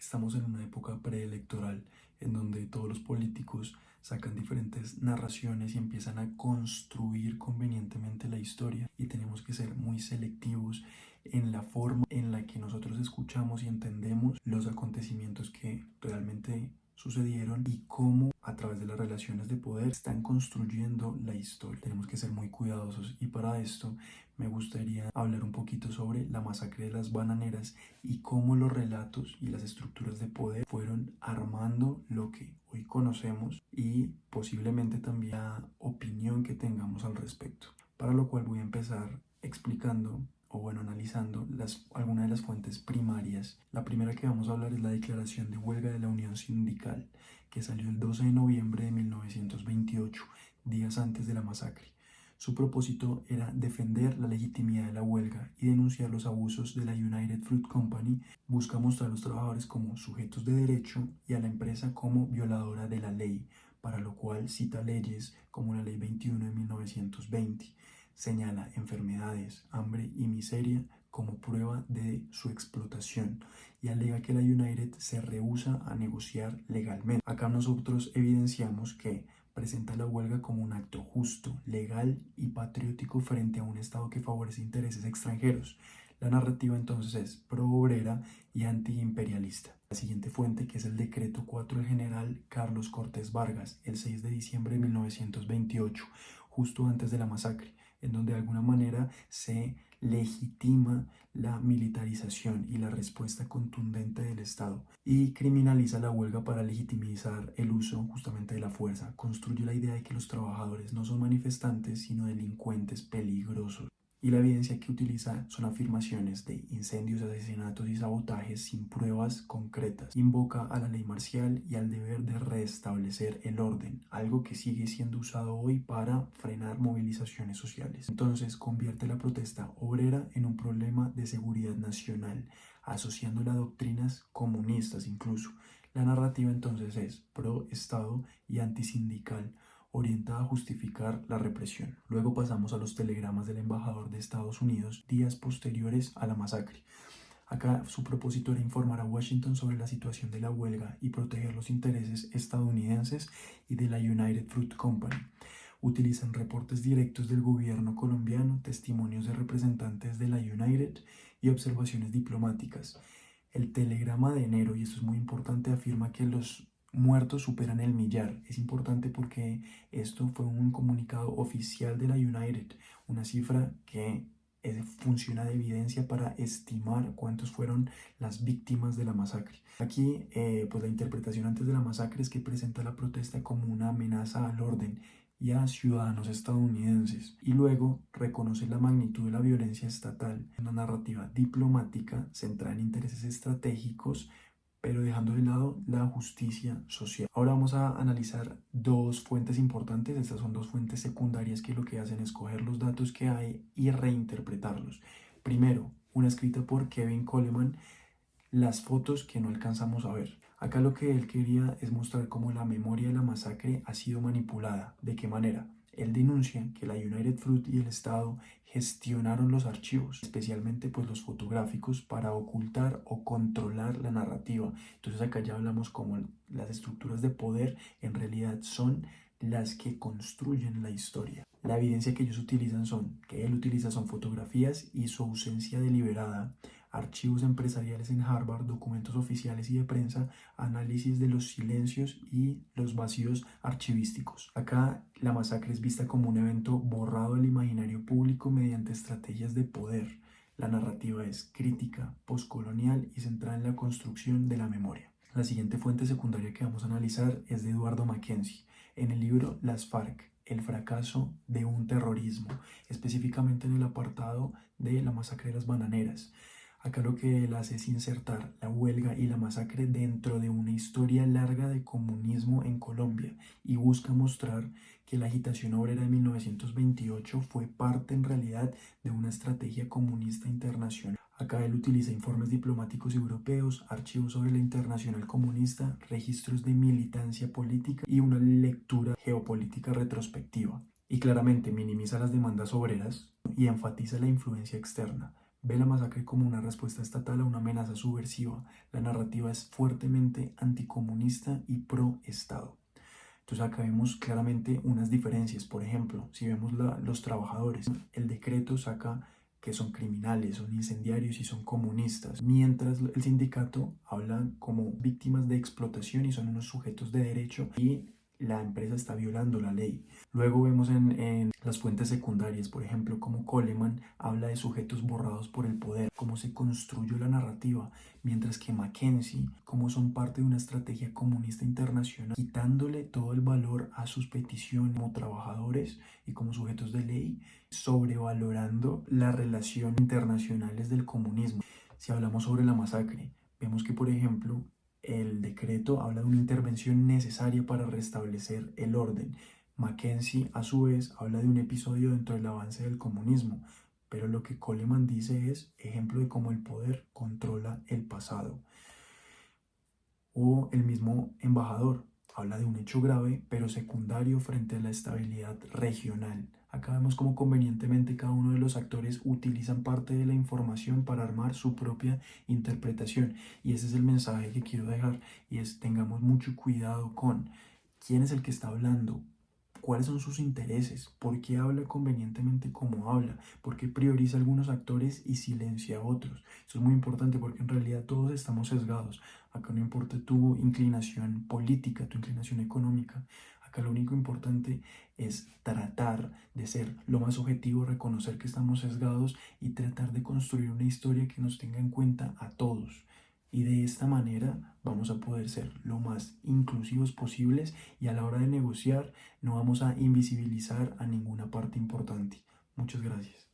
Estamos en una época preelectoral en donde todos los políticos sacan diferentes narraciones y empiezan a construir convenientemente la historia, y tenemos que ser muy selectivos en la forma en la que nosotros escuchamos y entendemos los acontecimientos que realmente sucedieron y cómo a través de las relaciones de poder están construyendo la historia. Tenemos que ser muy cuidadosos, y para esto me gustaría hablar un poquito sobre la masacre de las bananeras y cómo los relatos y las estructuras de poder fueron armando lo que hoy conocemos y posiblemente también la opinión que tengamos al respecto. Para lo cual voy a empezar explicando analizando algunas de las fuentes primarias. La primera que vamos a hablar es la declaración de huelga de la Unión Sindical, que salió el 12 de noviembre de 1928, días antes de la masacre. Su propósito era defender la legitimidad de la huelga y denunciar los abusos de la United Fruit Company. Busca mostrar a los trabajadores como sujetos de derecho y a la empresa como violadora de la ley, para lo cual cita leyes como la Ley 21 de 1920. Señala enfermedades, hambre y miseria como prueba de su explotación y alega que la United se rehúsa a negociar legalmente. Acá nosotros evidenciamos que presenta la huelga como un acto justo, legal y patriótico frente a un Estado que favorece intereses extranjeros. La narrativa entonces es pro-obrera y antiimperialista. La siguiente fuente, que es el decreto 4 del general Carlos Cortés Vargas, el 6 de diciembre de 1928, justo antes de la masacre, en donde de alguna manera se legitima la militarización y la respuesta contundente del Estado, y criminaliza la huelga para legitimizar el uso justamente de la fuerza. Construye la idea de que los trabajadores no son manifestantes sino delincuentes peligrosos. Y la evidencia que utiliza son afirmaciones de incendios, asesinatos y sabotajes sin pruebas concretas. Invoca a la ley marcial y al deber de restablecer el orden, algo que sigue siendo usado hoy para frenar movilizaciones sociales. Entonces convierte la protesta obrera en un problema de seguridad nacional, asociándola a doctrinas comunistas incluso. La narrativa entonces es pro-Estado y antisindical, orientada a justificar la represión. Luego pasamos a los telegramas del embajador de Estados Unidos días posteriores a la masacre. Acá su propósito era informar a Washington sobre la situación de la huelga y proteger los intereses estadounidenses y de la United Fruit Company. Utilizan reportes directos del gobierno colombiano, testimonios de representantes de la United y observaciones diplomáticas. El telegrama de enero, y esto es muy importante, afirma que los muertos superan el millar. Es importante porque esto fue un comunicado oficial de la United, una cifra que funciona de evidencia para estimar cuántos fueron las víctimas de la masacre. Aquí, pues la interpretación antes de la masacre es que presenta la protesta como una amenaza al orden y a ciudadanos estadounidenses, y luego reconoce la magnitud de la violencia estatal, una narrativa diplomática centrada en intereses estratégicos, pero dejando de lado la justicia social. Ahora vamos a analizar dos fuentes importantes. Estas son dos fuentes secundarias que lo que hacen es coger los datos que hay y reinterpretarlos. Primero, una escrita por Kevin Coleman, las fotos que no alcanzamos a ver. Acá lo que él quería es mostrar cómo la memoria de la masacre ha sido manipulada. ¿De qué manera? Él denuncia que la United Fruit y el Estado gestionaron los archivos, especialmente pues los fotográficos, para ocultar o controlar la narrativa. Entonces acá ya hablamos como las estructuras de poder en realidad son las que construyen la historia. La evidencia que ellos utilizan que él utiliza son fotografías y su ausencia deliberada, archivos empresariales en Harvard, documentos oficiales y de prensa, análisis de los silencios y los vacíos archivísticos. Acá la masacre es vista como un evento borrado del imaginario público mediante estrategias de poder. La narrativa es crítica, postcolonial y centrada en la construcción de la memoria. La siguiente fuente secundaria que vamos a analizar es de Eduardo Mackenzie, en el libro Las FARC, el fracaso de un terrorismo, específicamente en el apartado de la masacre de las bananeras. Acá lo que él hace es insertar la huelga y la masacre dentro de una historia larga de comunismo en Colombia, y busca mostrar que la agitación obrera de 1928 fue parte en realidad de una estrategia comunista internacional. Acá él utiliza informes diplomáticos europeos, archivos sobre la internacional comunista, registros de militancia política y una lectura geopolítica retrospectiva. Y claramente minimiza las demandas obreras y enfatiza la influencia externa, ve la masacre como una respuesta estatal a una amenaza subversiva. La narrativa es fuertemente anticomunista y pro-Estado. Entonces acá vemos claramente unas diferencias. Por ejemplo, si vemos los trabajadores, el decreto saca que son criminales, son incendiarios y son comunistas, mientras el sindicato habla como víctimas de explotación y son unos sujetos de derecho y la empresa está violando la ley. Luego vemos en las fuentes secundarias, por ejemplo, como Coleman habla de sujetos borrados por el poder, cómo se construyó la narrativa, mientras que Mackenzie, cómo son parte de una estrategia comunista internacional, quitándole todo el valor a sus peticiones como trabajadores y como sujetos de ley, sobrevalorando las relaciones internacionales del comunismo. Si hablamos sobre la masacre, vemos que, por ejemplo, el decreto habla de una intervención necesaria para restablecer el orden. Mackenzie, a su vez, habla de un episodio dentro del avance del comunismo, pero lo que Coleman dice es ejemplo de cómo el poder controla el pasado. O el mismo embajador habla de un hecho grave, pero secundario frente a la estabilidad regional. Acá vemos cómo convenientemente cada uno de los actores utilizan parte de la información para armar su propia interpretación. Y ese es el mensaje que quiero dejar, y es: tengamos mucho cuidado con quién es el que está hablando, cuáles son sus intereses, por qué habla convenientemente como habla, por qué prioriza algunos actores y silencia a otros. Eso es muy importante porque en realidad todos estamos sesgados. Acá no importa tu inclinación política, tu inclinación económica. Acá lo único importante es tratar de ser lo más objetivo, reconocer que estamos sesgados y tratar de construir una historia que nos tenga en cuenta a todos. Y de esta manera vamos a poder ser lo más inclusivos posibles, y a la hora de negociar no vamos a invisibilizar a ninguna parte importante. Muchas gracias.